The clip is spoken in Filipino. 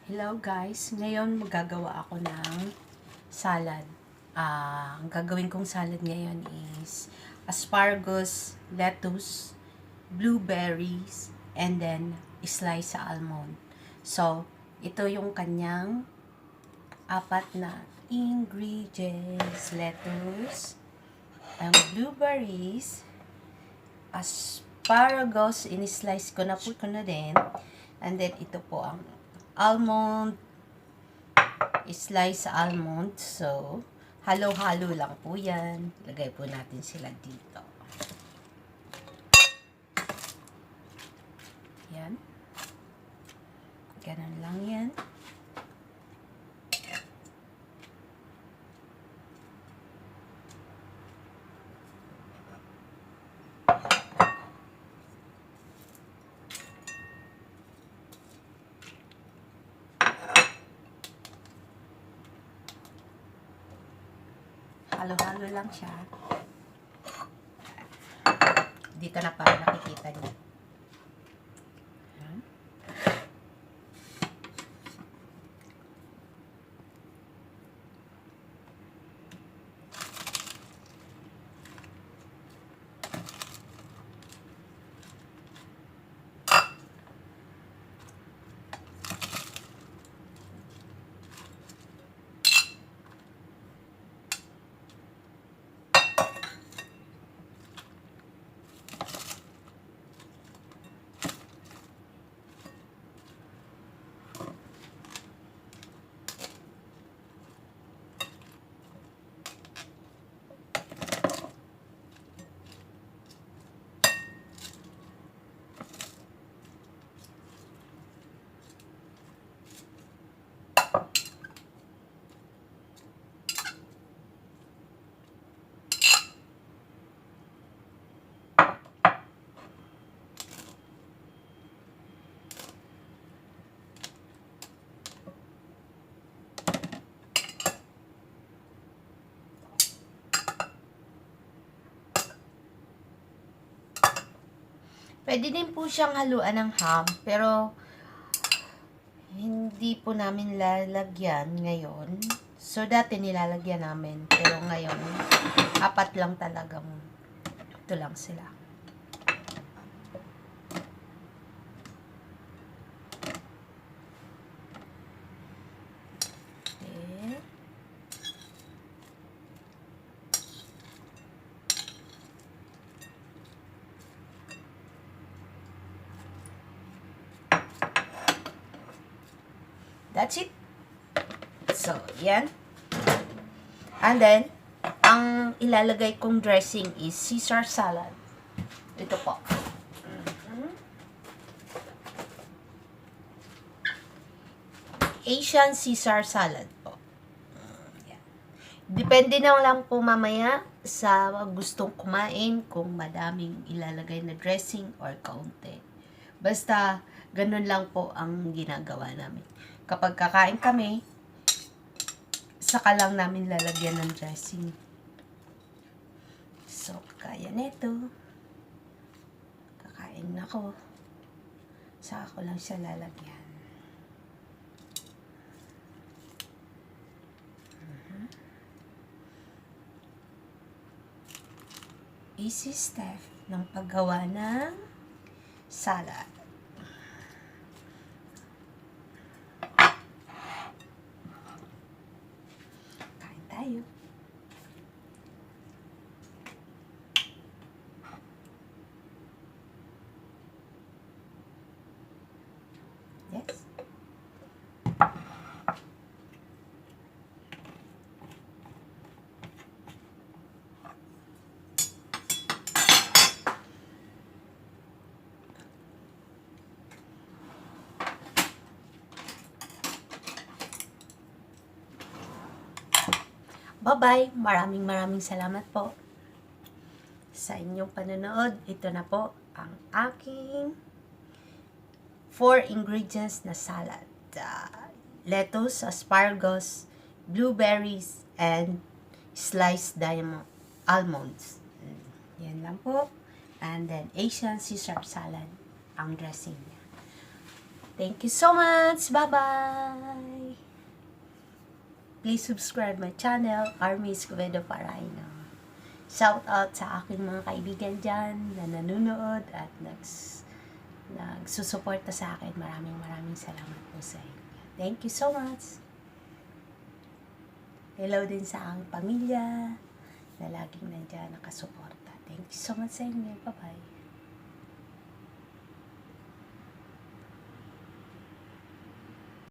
Hello guys, ngayon magagawa ako ng salad. Ang gagawin kong salad ngayon is asparagus, lettuce, blueberries, and then slice sa almond. So, ito yung kanyang apat na ingredients. Lettuce, blueberries, asparagus, in-slice ko na po din. And then, ito po ang almond, slice almond. So, halo-halo lang po yan. Lagay po natin sila dito. Yan. Ganun lang yan. Halo-halo lang siya. Dito na para nakikita niyo. Pwede din po siyang haluan ng ham, pero hindi po namin lalagyan ngayon. So, dati nilalagyan namin, pero ngayon, apat lang talagang ito lang sila. Okay. That's it. So, yan. And then, ang ilalagay kong dressing is Caesar salad. Ito po. Asian Caesar salad po. Yan. Depende na lang po mamaya sa gustong kumain kung madaming ilalagay na dressing or kaunti. Basta, ganun lang po ang ginagawa namin. Kapag kakain kami, saka lang namin lalagyan ng dressing. So, kaya nito. Kakain na ko. Saka ko lang siya lalagyan. Easy step ng paggawa ng salad. Tayo. Yes. Bye-bye. Maraming salamat po sa inyong panonood. Ito na po ang aking 4 ingredients na salad. Lettuce, asparagus, blueberries, and sliced almonds. Yan lang po. And then Asian Caesar salad ang dressing niya. Thank you so much. Bye-bye. Please subscribe my channel, Escobedo Parayno. Shout out sa aking mga kaibigan dyan na nanonood at nagsusuporta sa akin. Maraming salamat po sa inyo. Thank you so much. Hello din sa aking pamilya na laging nandiyan nakasuporta. Thank you so much sa inyo. Bye-bye.